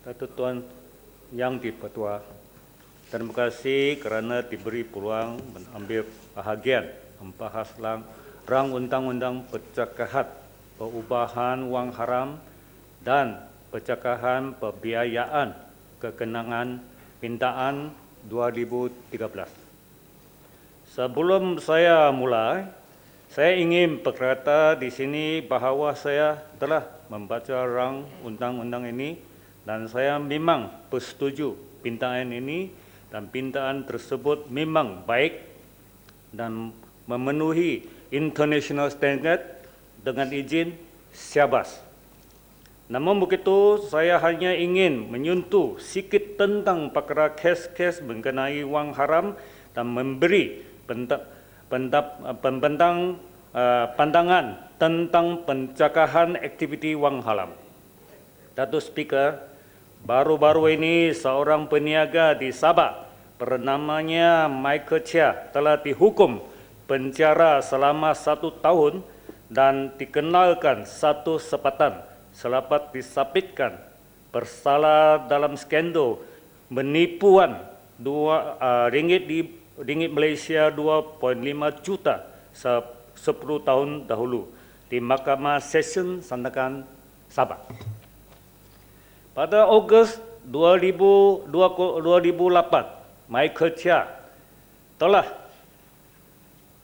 Tuan Yang di-Pertua, terima kasih kerana diberi peluang mengambil bahagian membahas rang undang-undang pencegahan perubahan wang haram dan pencegahan pembiayaan kekenangan pintaan 2013. Sebelum saya mulai, saya ingin berkata di sini bahawa saya telah membaca rang undang-undang ini dan saya memang bersetuju pintaan ini dan pintaan tersebut memang baik dan memenuhi international standard dengan izin syabas. Namun begitu, saya hanya ingin menyentuh sikit tentang perkara kes-kes mengenai wang haram dan memberi pandangan tentang pencegahan aktiviti wang haram. Datuk Speaker, baru-baru ini seorang peniaga di Sabah bernamanya Michael Chia telah dihukum penjara selama 1 tahun dan dikenalkan satu sepatan selepas disabitkan bersalah dalam skandal penipuan ringgit Malaysia 2.5 juta 10 tahun dahulu di Mahkamah Session Sandakan Sabah. Pada Ogos 2008, Michael Chia telah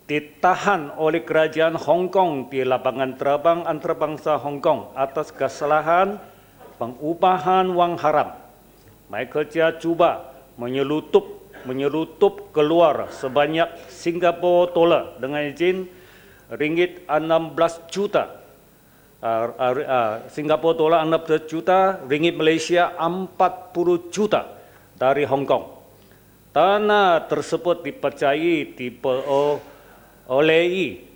ditahan oleh kerajaan Hong Kong di lapangan terbang antarabangsa Hong Kong atas kesalahan pengubahan wang haram. Michael Chia cuba menyelutup keluar sebanyak Singapura dolar dengan izin ringgit 16 juta. Singapura dolar 16 juta, ringgit Malaysia 40 juta dari Hong Kong. Tanah tersebut dipercayai diperolehi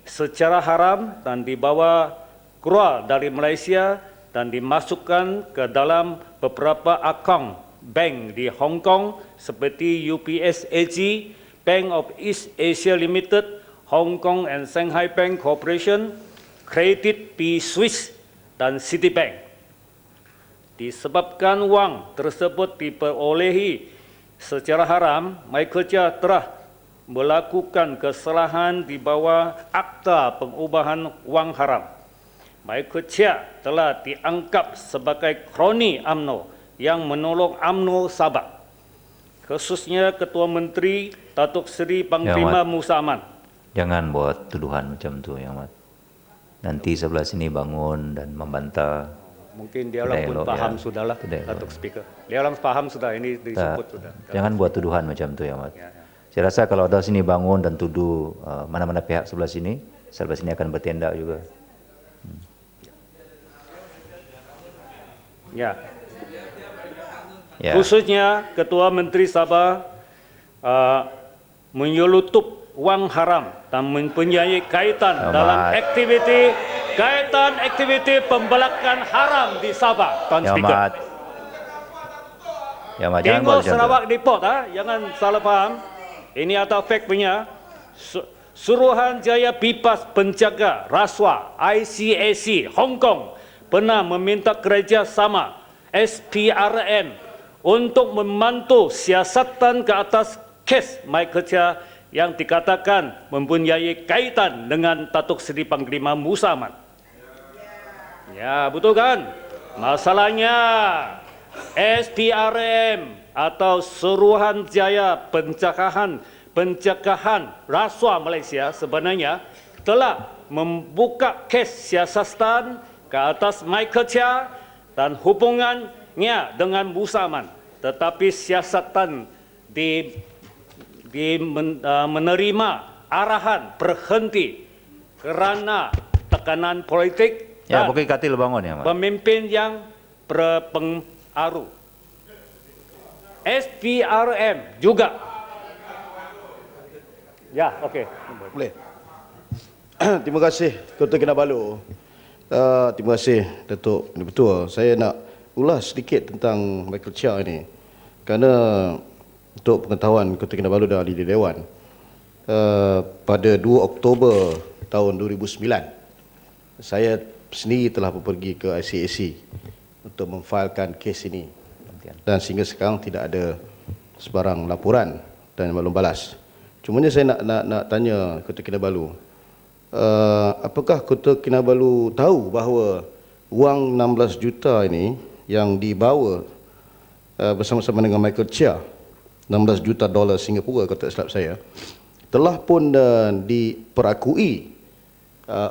secara haram dan dibawa keluar dari Malaysia dan dimasukkan ke dalam beberapa akaun bank di Hong Kong seperti UBS AG, Bank of East Asia Limited, Hong Kong and Shanghai Bank Corporation, Credit B Swiss dan Citibank. Disebabkan wang tersebut diperolehi secara haram, Michael Chia telah melakukan kesalahan di bawah Akta Pengubahan Wang Haram. Michael Chia telah dianggap sebagai kroni UMNO yang menolong UMNO Sabah, khususnya Ketua Menteri Datuk Seri Panglima Musa Aman. Jangan buat tuduhan macam tu, Yang Amat. Nanti sebelah sini bangun dan membantah. Mungkin dia orang pun faham sudahlah, Datuk Speaker. Dia orang faham sudah, ini disebut sudah. Jangan buat tuduhan macam tu, Yang Amat. Saya rasa kalau ada sini bangun dan tuduh mana-mana pihak sebelah sini akan bertindak juga. Ya. Khususnya Ketua Menteri Sabah menyelutup wang haram dan mempunyai kaitan dalam aktiviti pembelakan haram di Sabah, Tuan Speaker. Tengok Sarawak Depot, jangan salah faham. Ini atau fake punya. Suruhanjaya Bebas Penjaga Rasuah ICAC Hong Kong pernah meminta kerjasama SPRM untuk membantu siasatan ke atas kes Michael Chia yang dikatakan mempunyai kaitan dengan Datuk Seri Panglima Musa Aman. Ya, betul kan? Masalahnya SPRM atau Suruhanjaya Pencegahan Rasuah Malaysia sebenarnya telah membuka kes siasatan ke atas Michael Chia dan hubungannya dengan Musa Aman. Tetapi siasatan menerima arahan berhenti kerana tekanan politik dan pemimpin yang berpengaruh. SPRM juga. Ya, okey. Boleh. Terima kasih Ketua Kinabalu. Terima kasih Datuk Betul. Saya nak ulas sedikit tentang Michael Chia ini. Kerana untuk pengetahuan Ketua Kinabalu dan Ahli Dewan, pada 2 Oktober tahun 2009, saya sendiri telah pergi ke ICAC untuk memfailkan kes ini. dan sehingga sekarang tidak ada sebarang laporan dan belum balas. Cumanya saya nak tanya Kota Kinabalu, apakah Kota Kinabalu tahu bahawa wang 16 juta ini yang dibawa bersama-sama dengan Michael Chia, 16 juta dolar Singapura kalau tak silap saya, telah pun diperakui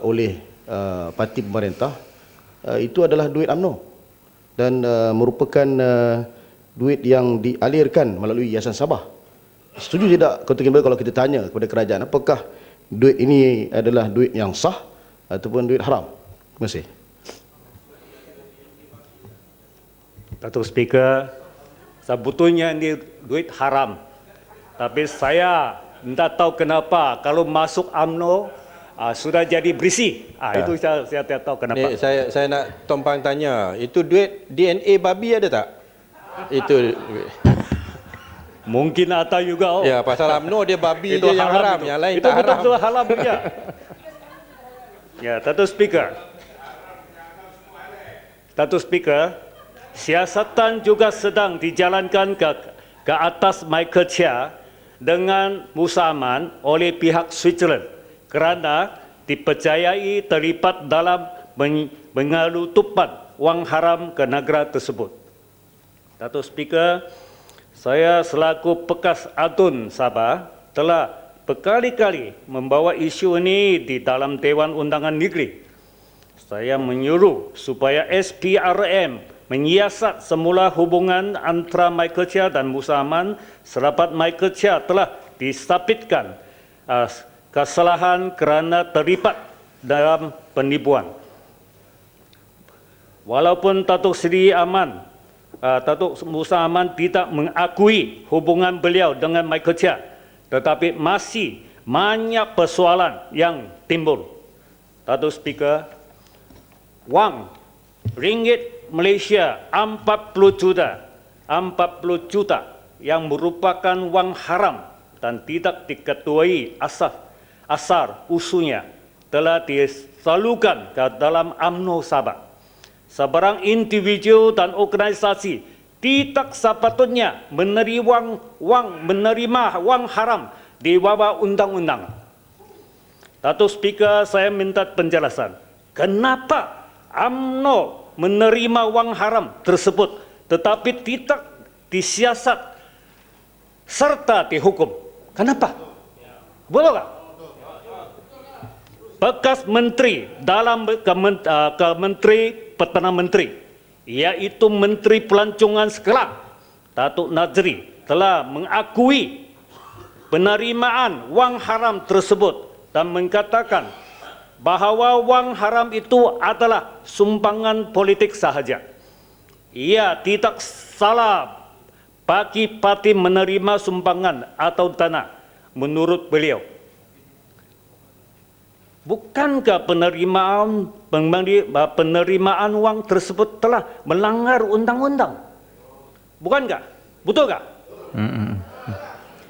oleh parti pemerintah, itu adalah duit UMNO dan merupakan duit yang dialirkan melalui Yayasan Sabah. Setuju tidak Kota Kinabalu kalau kita tanya kepada kerajaan, apakah duit ini adalah duit yang sah ataupun duit haram? Terima kasih. Datuk Speaker, sebetulnya ini duit haram. Tapi saya tidak tahu kenapa kalau masuk UMNO sudah jadi berisi. Itu saya tidak tahu kenapa. Ni, saya nak tumpang tanya, itu duit DNA babi ada tak? Itu mungkin ada juga. ya, pasal UMNO dia babi Itu je yang haram, itu. yang lain Itu tak haram. betul-betul haram punya. Ya, Datuk Speaker, siasatan juga sedang dijalankan ke atas Michael Chia dengan Musa Aman oleh pihak Switzerland kerana dipercayai terlibat dalam pengelutupan wang haram ke negara tersebut. Datuk Speaker, saya selaku bekas Adun Sabah telah berkali-kali membawa isu ini di dalam Dewan Undangan Negeri. Saya menyuruh supaya SPRM menyiasat semula hubungan antara Michael Chia dan Musa Aman selepas Michael Chia telah disabitkan kesalahan kerana terlibat dalam penipuan. Walaupun Datuk Seri Aman, Datuk Musa Aman tidak mengakui hubungan beliau dengan Michael Chia, tetapi masih banyak persoalan yang timbul. Datuk Speaker, wang ringgit Malaysia 40 juta yang merupakan wang haram dan tidak diketuai asal usulnya telah disalurkan ke dalam UMNO Sabah. Sebarang individu dan organisasi tidak sepatutnya menerima wang haram di bawah undang-undang. Datuk Speaker, saya minta penjelasan. Kenapa UMNO menerima wang haram tersebut tetapi tidak disiasat serta dihukum? Kenapa? Boleh tak? Bekas menteri dalam Kementeri Perdana Menteri, iaitu Menteri Pelancongan sekarang, Datuk Nazri, telah mengakui penerimaan wang haram tersebut dan mengatakan bahawa wang haram itu adalah sumbangan politik sahaja. Ia tidak salah bagi parti menerima sumbangan atau dana menurut beliau. Bukankah penerimaan wang tersebut telah melanggar undang-undang? Bukankah? Betulkah?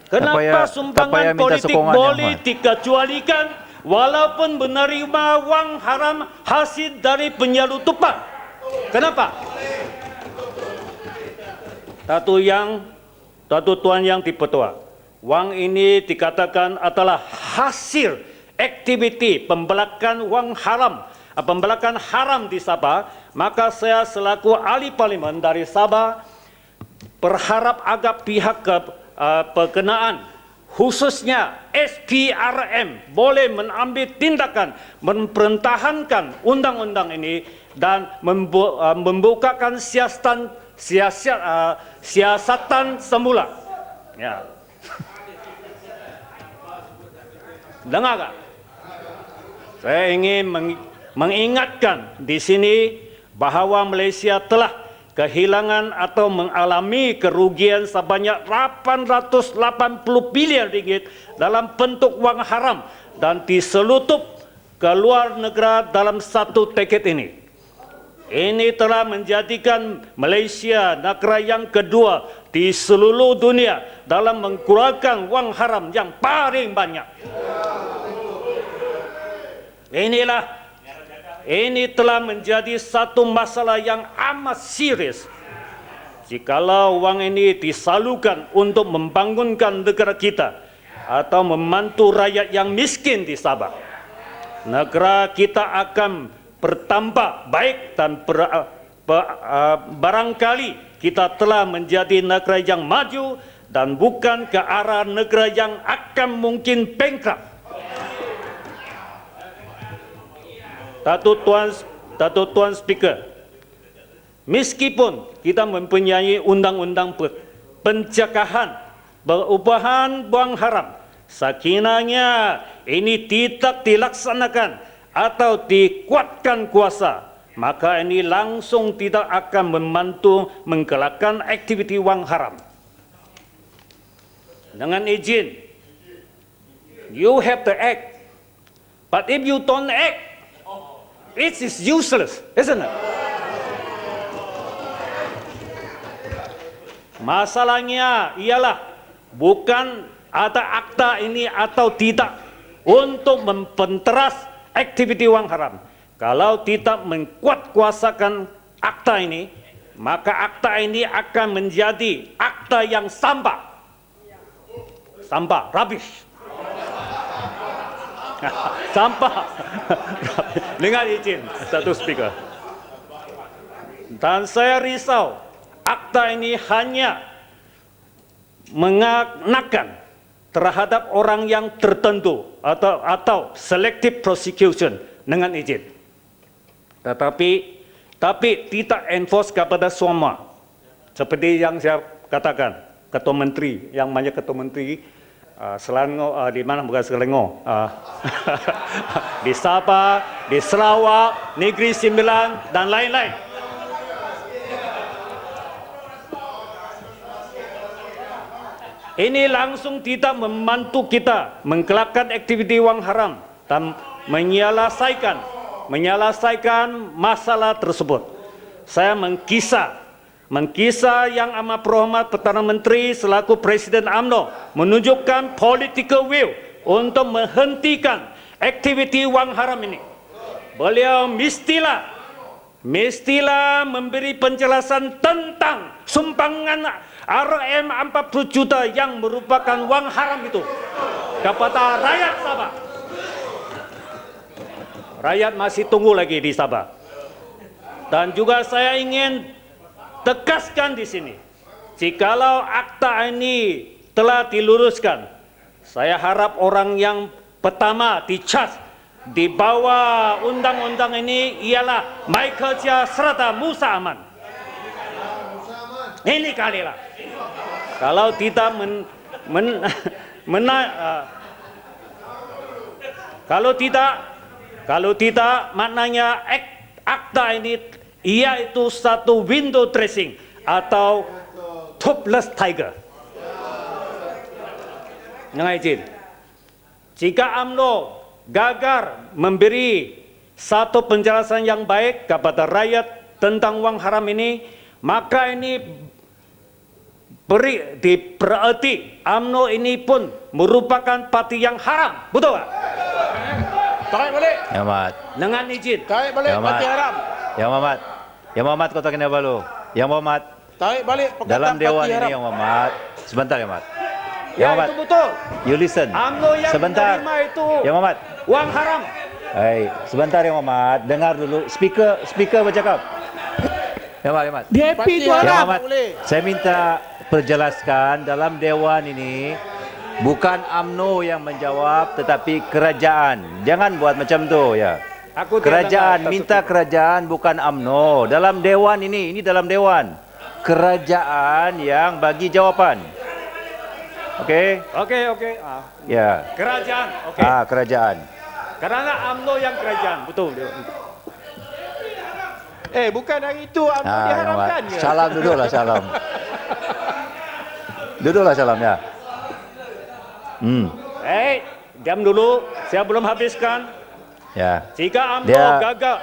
Kenapa sumbangan politik boleh dikecualikan walaupun menerima wang haram hasil dari penyeludupan? Kenapa? Datuk Tuan Yang Dipertua, wang ini dikatakan adalah hasil aktiviti pembelakan wang haram, pembelakan haram di Sabah, maka saya selaku ahli parlimen dari Sabah berharap agar pihak berkenaan khususnya SPRM boleh mengambil tindakan mempertahankan undang-undang ini dan membukakan siasatan semula. Ya. Dengar tak? Saya ingin mengingatkan di sini bahawa Malaysia telah kehilangan atau mengalami kerugian sebanyak 880 bilion ringgit dalam bentuk wang haram dan diseludup ke luar negara dalam satu dekad ini. Ini telah menjadikan Malaysia negara yang kedua di seluruh dunia dalam mengeluarkan wang haram yang paling banyak. Ini telah menjadi satu masalah yang amat serius. jikalau wang ini disalurkan untuk membangunkan negara kita atau membantu rakyat yang miskin di Sabah, negara kita akan bertambah baik dan barangkali kita telah menjadi negara yang maju dan bukan ke arah negara yang akan mungkin bankrupt. Datuk Tuan Speaker, meskipun kita mempunyai undang-undang pencegahan perubahan wang haram, sekiranya ini tidak dilaksanakan atau dikuatkan kuasa, maka ini langsung tidak akan membantu menggelakkan aktiviti wang haram. Dengan izin, you have to act, but if you don't act, it is useless, isn't it? Masalahnya ialah bukan ada akta ini atau tidak untuk mempenteras aktiviti wang haram. Kalau tidak menguatkuasakan akta ini, maka akta ini akan menjadi akta yang sampah, rubbish. Sampah. Dengan izin, Datuk Speaker. Dan saya risau, akta ini hanya mengenakan terhadap orang yang tertentu atau selective prosecution, dengan izin. Tetapi tidak enforce kepada semua. Seperti yang saya katakan, Ketua Menteri, yang banyak Ketua Menteri Selangor, di mana bukan Selangor, di Sabah, di Sarawak, Negeri Sembilan dan lain-lain. Ini langsung tidak membantu kita menggelakkan aktiviti wang haram dan menyelesaikan masalah tersebut. Saya mengkisah yang amat berhormat Perdana Menteri selaku Presiden UMNO menunjukkan political will untuk menghentikan aktiviti wang haram ini. Beliau mestilah memberi penjelasan tentang sumbangan RM 40 juta yang merupakan wang haram itu kepada rakyat Sabah. Rakyat masih tunggu lagi di Sabah. Dan juga saya ingin tegaskan di sini, jikalau akta ini telah diluruskan, saya harap orang yang pertama dicas di bawah undang-undang ini ialah Michael Chia serta Musa Aman. Ini kalilah. Kalau tidak kalau tidak maknanya akta ini yaitu satu window dressing atau topless tiger. Dengan izin, jika UMNO gagal memberi satu penjelasan yang baik kepada rakyat tentang wang haram ini, maka ini berarti UMNO ini pun merupakan parti yang haram, betul tak? Tarik balik. Yang Amat. Dengan izin. Tarik balik parti haram. Yang Amat. Yang Muhammad Kota Kinabalu. Yang Muhammad. Tarik balik perkataan Dalam dewan parti ini haram. Yang Muhammad. Sebentar Yang Muhammad. Yang Ya, Muhammad. itu betul. You listen. UMNO yang Sebentar. menerima itu Yang Muhammad. wang haram. Hai, sebentar Yang Muhammad. Dengar dulu. Speaker bercakap. Yang Muhammad. DAP itu Yang haram. Muhammad. Saya minta perjelaskan dalam dewan ini bukan UMNO yang menjawab tetapi kerajaan. Jangan buat macam tu ya. Aku Kerajaan tidak minta kerajaan bukan UMNO. Dalam dewan ini dalam dewan. Kerajaan yang bagi jawapan. Okey? Oke. Ya. Kerajaan. Oke. Kerajaan. Karena UMNO yang kerajaan, betul. Bukan hari itu UMNO diharamkan ke? Salam duduklah salam. Duduklah salam ya. Diam dulu, saya belum habiskan. Ya. Jika UMNO gagal,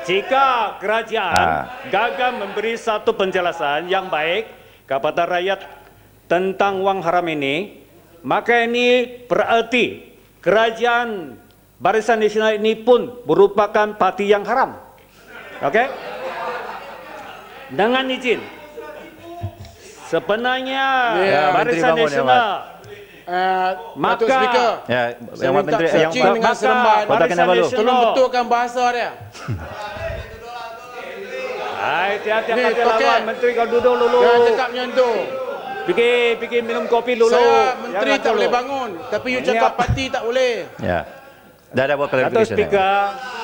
jika kerajaan gagal memberi satu penjelasan yang baik kepada rakyat tentang wang haram ini, maka ini berarti kerajaan Barisan Nasional ini pun merupakan parti yang haram. Oke? dengan izin. Sebenarnya Ya, Menteri Barisan bangun, ya, Nasional Datuk Speaker, Ya, saya yang minta Menteri yang searching dengan seremban. Kota Kinabalu. Tolong betulkan bahasa dia. Hati-hati Ni, kata Tokek. lawan Menteri kau duduk dulu. Jangan cakap macam tu. Fikir minum kopi dulu. Saya menteri Jangan tak dulu. boleh bangun. Tapi you Ini cakap apa? parti tak boleh. Ya. Dah buat Datuk clarification. Speaker,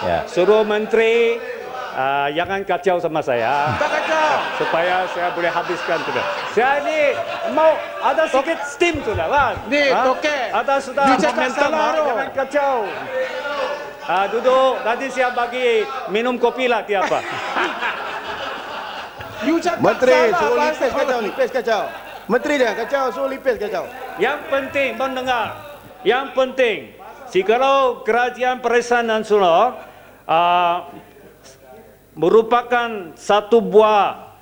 Ya. suruh Menteri jangan kacau sama saya. Tak kacau. Supaya saya boleh habiskan sudah. Saya ni mau ada sikit steam sudah kan? Ni, Tokek. Ada sudah You cakap momentum, salah tu. jangan kacau. Duduk, nanti saya bagi minum kopi lah tiapa. You cakap Menteri salah suruh bahasa lipis kacau, lipis kacau. Menteri dia kacau, suruh lipis kacau. Yang penting, mendengar. Yang penting, jikalau kerajaan Barisan Nasional merupakan satu buah,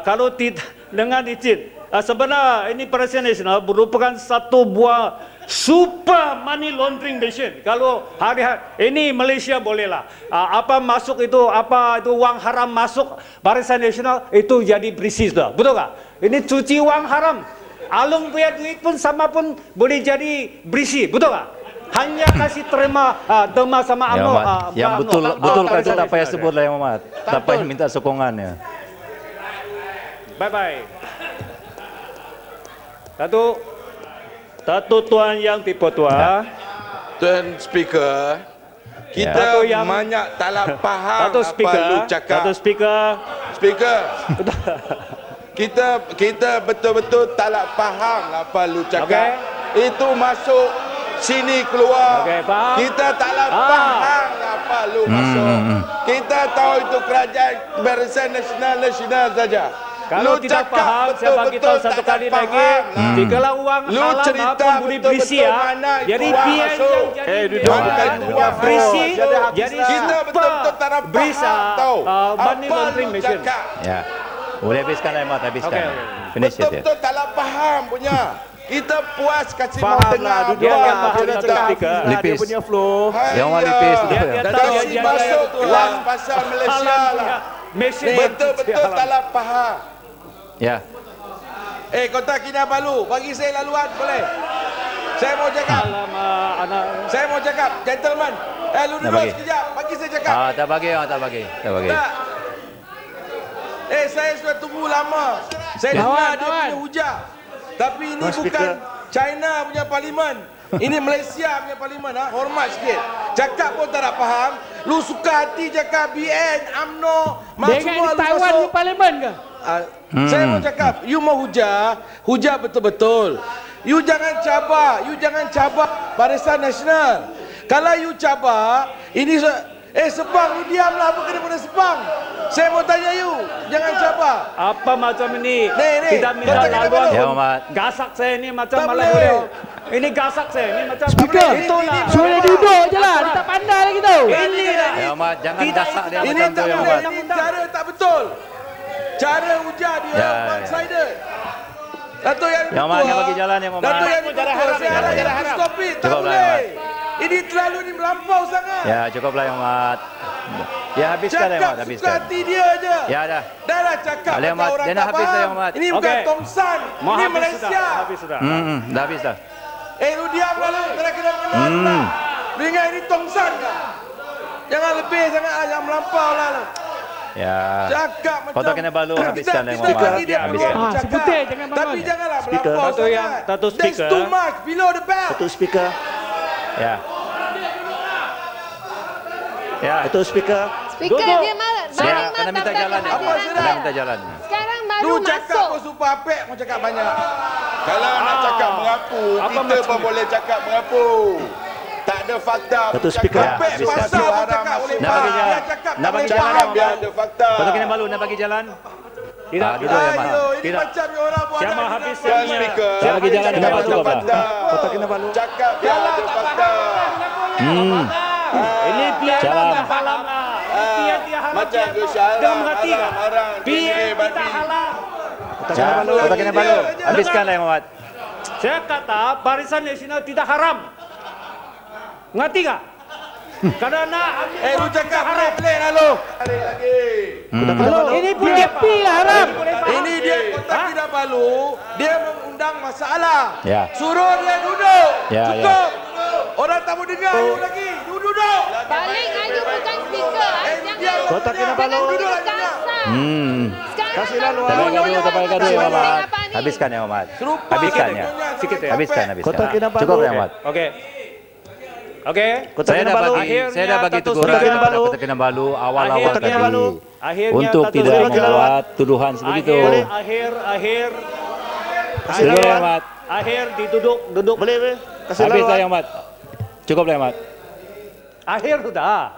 kalau tidak dengan izin, sebenarnya ini Barisan Nasional merupakan satu buah super money laundering machine. Kalau hari-hari ini Malaysia bolehlah apa masuk itu, apa itu wang haram masuk Barisan Nasional itu jadi berisi sudah, betul tak? Ini cuci wang haram. Alung punya duit pun sama pun boleh jadi berisi, betul tak? Hanya kasih terima sama Ya, UMNO. Mat. Yang betul betul Barisan kata tak payah Nasional. sebut lah yang Muhammad. Tak payah minta sokongannya. Bye-bye. Datuk Tuan Yang Dipertua, Tuan Speaker, kita Datuk Yang- banyak tak nak faham Datuk apa Speaker, lu cakap. Datuk Speaker, Speaker, kita betul-betul tak nak faham apa lu cakap. Itu masuk sini keluar. Okey, faham. Kita tak nak faham apa lu masuk. Kita tahu itu kerajaan Barisan Nasional saja. kalau Lu tidak cakap faham, saya bagi tahu betul-betul satu tak kali nak lagi. faham. Jikalau uang Lu halal cerita maupun boleh berisi betul-betul ya. mana itu Jadi uang biar masuk. yang jadi duduk. biar Bukan uang berisi, Jadi habis jadi lah. Kita betul-betul tak nak berisa faham tahu. money Apa laundering lu machine. cakap? Ya. Boleh habiskan lah Muhammad, habiskan. Okey, okey. Finish it. Ya. Betul-betul tak nak faham punya. Kita puas kasih mau Faham dengar. lah, duduk Dia lah. faham, Dia dah Datuk cakap Speaker. habis lah dia Lipis. punya flow. Yang Muhammad lipis. Dia Betul. tahu Kasih yang masuk yang kelas pasal Malaysia halal lah. mesin Betul-betul tak nak faham. Ya. Kota Kinabalu, bagi saya laluan boleh? Saya mau cakap. Alamak, anak. Saya mau cakap, gentleman. Lu Nak duduk bagi? sekejap, bagi saya cakap. Tak bagi, tak bagi. Tak bagi. Tak. Saya sudah tunggu lama. Saya dengar dia punya hujah. Tapi ini bukan China punya parlimen. Ini Malaysia punya parlimen. Hormat sikit. Cakap pun tak nak faham. Lu suka hati cakap BN, UMNO, semua lu Taiwan masuk. ni parlimen ke? Saya mau cakap, you mau hujah betul-betul. You jangan cabar Barisan Nasional. Kalau you cabar, ini Sepang, you diamlah, apa kena pada Sepang? Saya mau tanya you, jangan cabar. Apa macam ini? Ni, Tidak minta Kota Kinabalu. laluan Ya, pun. Muhammad. Gasak saya ni macam Tak malam boleh. beliau. Ini gasak saya ni macam Speaker, betul lah. suruh dia duduk je lah. Dia tak pandai lagi tu. Ini lah. Ya Muhammad, jangan Tidak, dasak dia Ini macam tu tak ya boleh, Muhammad. ini cara tak betul. Cara hujah dia Ya, one-sided. Datuk yang Ya, Muhammad, yang bagi jalan, ya, Muhammad. Datuk yang Jangan dipertua, harap, saya jangan harap harap. stop it. Tak Cukup lah, boleh. Muhammad. Ini terlalu ni melampau sangat. Ya, cukuplah ya Muhammad. Ya, habiskan ya Cakap Muhammad, suka habiskan. hati dia je. Ya dah. Dah cakap Boleh, kata Mat. orang Dia nak tak habis dah, faham. ya, Mat. Ini bukan Okey. Tongsan. Mau Ini habis Malaysia. sudah, habis sudah. Dah habis dah. Lu diam lah lu. Tak nak kena mengenal. Lu ingat ini Tongsan ke? Jangan lebih sangat lah. Jangan melampau lah lu. Ya. Cakap macam Kota Kinabalu, habiskan lah, kita Muhammad. bagi dia Habiskan. peluang Ah, cakap. sebutir, jangan bangun. Tapi janganlah Speaker. melampau Datuk yang- sangat. Datuk That's Speaker. too much. Below the belt. Datuk Speaker. Ya. Ya. Datuk Speaker. Speaker Duduk. dia malah Saya balik kena minta martabat jalan. Apa kehadiran sudah? Kena dia. minta jalan. Sekarang Lu baru cakap masuk. pun super apek, mau cakap banyak. Kalau nak cakap mengapu, Apa kita macam pun ni? boleh cakap mengapu. Tak ada fakta. Datuk Speaker. Apek Ya, pasal pun cakap boleh Nak bagi faham. jalan. Dia cakap Nak tak bagi boleh jalan, faham, ya, dia Muhammad. ada fakta. Kota Kinabalu nak bagi jalan? Tidak. Duduk ya, Mat. Ayo, ini Tidak. macam ni orang buat. Saya mau ada habis tidak saya buat. punya. Speaker. Saya bagi jalan, Cakap kenapa ada cukup, Pak? fakta. Kota Kinabalu. Cakap dia ada fakta. Ini biar Jalan. kita halang lah. Biar dia halang. Macam dia Gus Halang, Dia mengerti tak? halang, Biar ini kita babi. halang. Kota Kinabalu. Kota Kinabalu. Dia- Habiskan lah ya Muhammad. Saya kata Barisan Nasional tidak haram. Ngerti tak? Kerana Lu cakap boleh lah lu. Tarik lagi. Kota Kinabalu. Ini PKP lah haram. Kinabalu dia mengundang masalah. Ya. Suruh dia duduk. Ya, Cukup. Orang tak mau dengar you lagi. Duduk. Balik Aju bukan speaker. Jangan Kota Kinabalu. Duduk lagi. Kasih lalu. Tapal gaduh ya Muhammad. Habiskan ya Muhammad. Serupa. Habiskan ya. Sikit ya. Habiskan. Kota Kinabalu. Cukup ya Muhammad. Oke. Oke. Kota Saya dah Kinabalu. bagi Akhirnya teguran Kota kepada Kinabalu. Kota Kinabalu awal-awal Akhirnya tadi Kinabalu. Akhirnya untuk status tidak Kinabalu. membuat tuduhan sebegitu. Akhir duduk. Boleh. Kasih Habis lalu. lah yang Mat. Cukup lah Mat. Akhir sudah.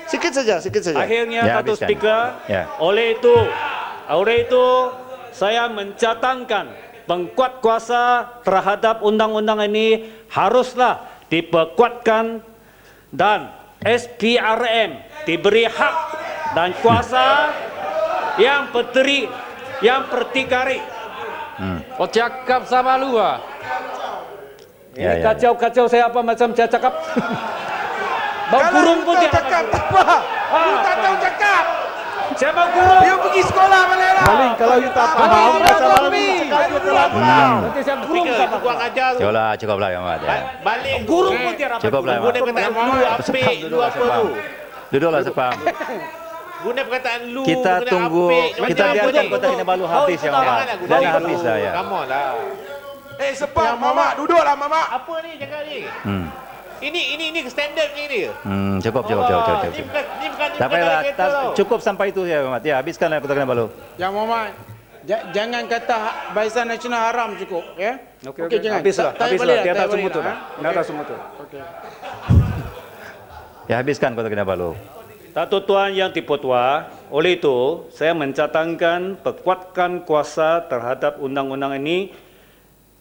Sikit saja. Akhirnya Ya, satu habiskan. speaker. Ya. Oleh itu saya mencatangkan pengkuat kuasa terhadap undang-undang ini haruslah diperkuatkan dan SPRM diberi hak dan kuasa yang berdikari. Kau cakap sama lu ah. Ini Ya. kacau saya apa macam saya cakap. Bau Kalau kurung you pun tahu dia cakap tak apa. You tak tahu cakap. Saya bau kurung. You pergi sekolah balik lah. Paling kalau you tak faham macam mana you telah Nanti saya kurung sama. Kurang ajar tu. Cukup lah yang Mat. Ya. Balik Kurung pun dia rapat. Cukup lah yang Mat. guna perkataan lu apik, lu apa tu. Duduklah sepam. Guna perkataan lu. Kita guna tunggu, apik. kita Macam biarkan apa Kota ni? Kinabalu habis yang Mat. Janganlah guna Dan itu. habis dah ya. Come on lah. Sepam mamak duduklah mamak. Apa ni cakap ni? Hmm. Ini standard ni dia. Cukup. Ni bukan Tak payahlah, kereta tau. cukup sampai itu ya Mat. Ya, habiskanlah Kota Kinabalu. Yang Muhammad. Jangan kata Barisan Nasional haram cukup ya. Okey, jangan. habislah. Tak Habislah. balik Di atas tak balik semut tu lah, dah. Di atas semut tu. Ya, habiskan Kota Kinabalu. Datuk Tuan Yang Dipertua, oleh itu saya mencatangkan perkuatkan kuasa terhadap undang-undang ini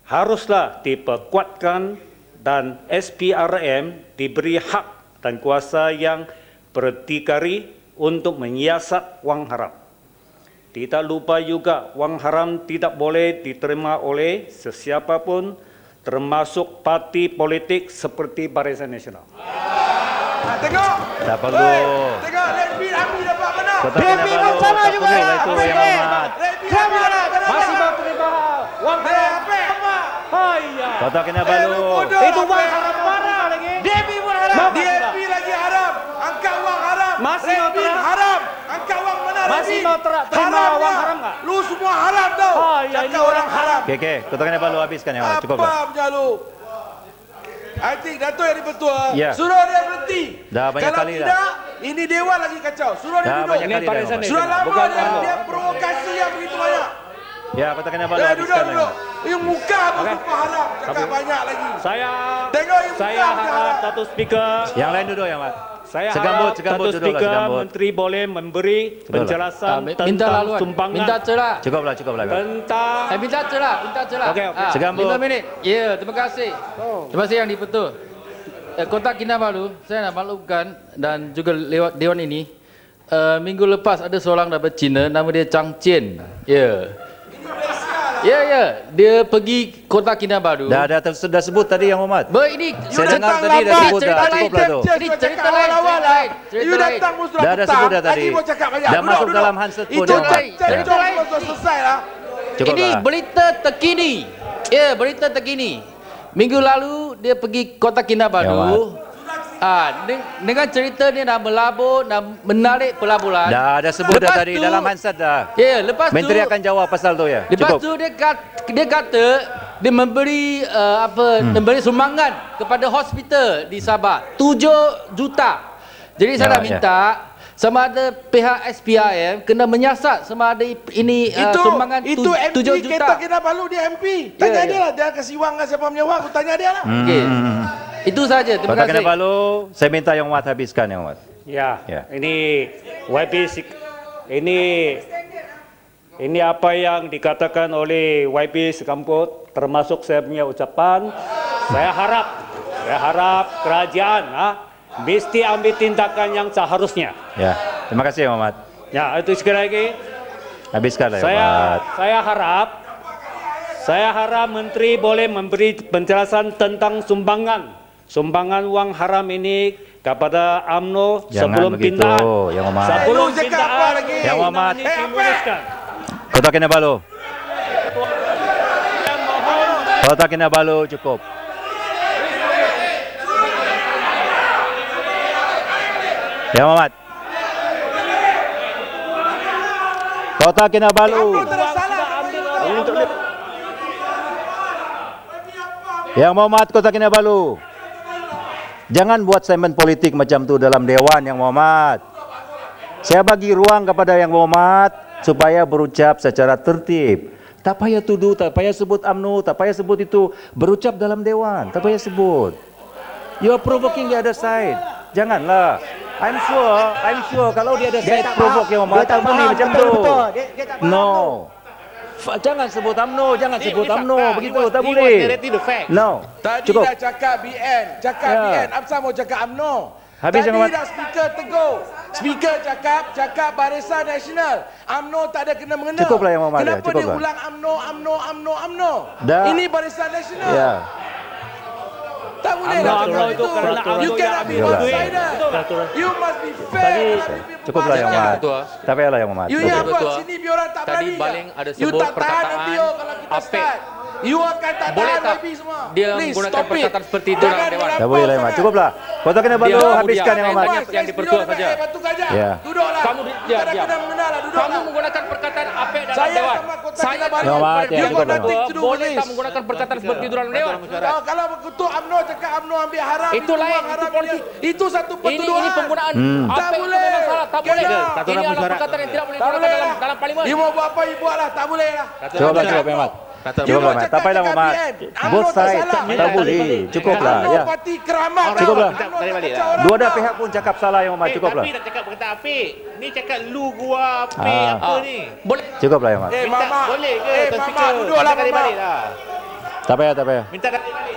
haruslah diperkuatkan dan SPRM diberi hak dan kuasa yang berdikari untuk menyiasat wang haram. Tidak lupa juga wang haram tidak boleh diterima oleh sesiapa pun termasuk parti politik seperti Barisan Nasional. Tengok. Tak perlu. Tengok Redmi Ami dapat mana? Kota Kinabalu, tak perlu lah itu yang Mat. Redmi Ami dapat mana? Masih mau terima wang haram. Haiya. Kota Kinabalu. Itu wang haram mana lagi? DP pun haram. DP lagi haram. Angkat wang haram. Masih mau Redmi terang? haram. Angkat wang mana Redmi? Masih mau terima wang haram tak? Lu semua haram tau. Ya, ini Cakap orang haram. Okey, Kota Kinabalu habiskan yang Mat. Cukup lah. Apa punya lu? I think Dato' Yang Dipertua, Ya. suruh dia berhenti. Dah banyak Kalau kali dah. tidak, ini Dewan lagi kacau. Suruh dia Dah duduk. banyak kali dah. Barisan Mat. Sudah lama Bukan dia, anu. dia provokasi yang begitu banyak. Ya, Kota Kinabalu Dia habiskan duduk. yang Mat. Yang muka pun tumpah haram. Cakap banyak lagi. Saya Tengok yang saya muka dia harap haram. Datuk Speaker, Yang lain duduk yang Mat. saya Segambut, harap segambut, Datuk duduklah, Speaker segambut. Menteri boleh memberi penjelasan Minta tentang laluan. sumbangan Minta celah. Cukup lah. tentang Minta celah. Okey. Segambut. 5 minit. Ya, terima kasih. Terima kasih Yang Dipertua. Kota Kinabalu, saya nak maklumkan dan juga lewat Dewan ini, minggu lepas ada seorang daripada Cina, nama dia Chang Chien. Ya. Ya. Dia pergi Kota Kinabalu. Dah sebut tadi yang Muhammad. Ini Saya dengar tadi dah sebut dah. Cukup lah tu. Ini cerita lain, cerita lain. You datang pun sudah Dah sebut dah tadi. Lagi mau cakap banyak. Dah Duduk, masuk duduk. dalam handset pun Itu yang Muhammad. cerita lain. Sudah selesai lah. Cukup Ini lah. berita terkini. Ya, berita terkini. Minggu lalu dia pergi Kota Kinabalu. Dengan cerita dia nak melabur, nak menarik pelaburan. Dah sebut dah Lepas tadi tu- dalam handset dah. Ya, lepas Menteri tu akan jawab pasal tu ya. lepas Cukup. tu dia kata dia memberi memberi sumbangan kepada hospital di Sabah 7 juta. Jadi saya Ya, nak minta sama ada pihak SPRM kena menyiasat sama ada ini sumbangan Itu MP 7 Kota juta. Kinabalu dia MP. Tanya Ya, dia ya. lah. Dia kasih wang kan siapa punya wang. Aku tanya dia lah. Okey. Itu saja. Terima Kota kasih. Kinabalu, saya minta yang Muhammad habiskan yang Muhammad. ya. Ya. Ini ini apa yang dikatakan oleh YB Sekamput termasuk saya punya ucapan. Saya harap kerajaan mesti ambil tindakan yang seharusnya. Ya. Terima kasih yang Muhammad. Ya, itu sekali lagi. Habiskan lah yang Muhammad. Saya harap menteri boleh memberi penjelasan tentang sumbangan uang haram ini kepada UMNO Jangan sebelum begitu, pindahan. Yang Hormat. Sebelum Lu cakap apa pindahan, lagi? Yang Hormat. ini diluruskan. Kota Kinabalu. Kota Kinabalu cukup. Yang Hormat. Kota Kinabalu. Yang Hormat Kota Kinabalu. Jangan buat statement politik macam tu dalam Dewan, Yang Hormat. Saya bagi ruang kepada Yang Hormat supaya berucap secara tertib. Tak payah tuduh, tak payah sebut UMNO, tak payah sebut itu. Berucap dalam Dewan, tak payah sebut. You are provoking the other side. Janganlah. I'm sure kalau the other side provoke Yang Hormat, tak boleh macam tu. No. Jangan sebut UMNO, jangan sebut UMNO. Begitu, tak boleh. Narrative the fact. No. Tadi Cukup. dah cakap BN, cakap Ya. BN. Apa mau cakap UMNO? Habis, Tadi Yang Hormat. dah speaker tegur. Speaker cakap Barisan Nasional. UMNO tak ada kena mengena. Cukuplah, Yang Hormat, ya. Kenapa dia Cukuplah. ulang UMNO? Dah. Ini Barisan Nasional. Ya. Tak boleh lah cakap itu. You cannot be Yalah. one-sided. You must be fair. Cukuplah Yang Hormat. Ketua. Tak payahlah Yang Hormat. You Cukup. ni apa? Ketua. Sini biar orang tak Tadi berani. Baling ada You sebut tak tahan perkataan nanti kalau kita apek. start. You akan tak Boleh tahan tak YB semua. dia Please, menggunakan stop it. perkataan seperti itu dalam Jangan Dewan? melampau Tak boleh lah Yang Hormat. sangat. Cukuplah. Kota Kinabalu Dia habiskan dia Yang Hormat. tanya yang dipertua saja. Batu gajah. Ya. Duduklah. Kamu diam. Tak ada kena mengenal lah. Kamu Duduklah. menggunakan perkataan apek dalam Saya Dewan. sama Kota Saya Kinabalu. Yang Hormat, ya, yang cukup, ketua, Yang Hormat. boleh tak menggunakan perkataan seperti itu dalam Dewan? Kalau ketua UMNO cakap UMNO ambil haram. Itu lain, buang itu haram politik. dia. Itu satu Ini pertuduhan. penggunaan Tak apek itu boleh. memang salah. Tak boleh. Cannot. Ini adalah perkataan yang tidak boleh Tak digunakan boleh dalam lah. dalam parlimen. You mau buat apa, you buat lah. Tak boleh lah. Cukuplah Yang Hormat. You Cukup mau Hormat. cakap Tak payahlah cakap Hormat. BN. Both UMNO tak side salah. tak boleh. Cukuplah. UMNO Ya. parti keramat. Cukuplah. UMNO tak Balik kacau lah. orang Dua dah tau. pihak pun cakap salah Yang Hormat. Cukuplah. Tapi nak cakap perkataan apik. Ni cakap lu gua apik Ah. apa ni? Boleh. Cukuplah Yang Hormat. Eh, Minta Mama. boleh ke? Eh, Tuan Mama, Speaker? duduklah, Minta kali Mama. balik lah. Tak payah, tak payah. Minta kali balik.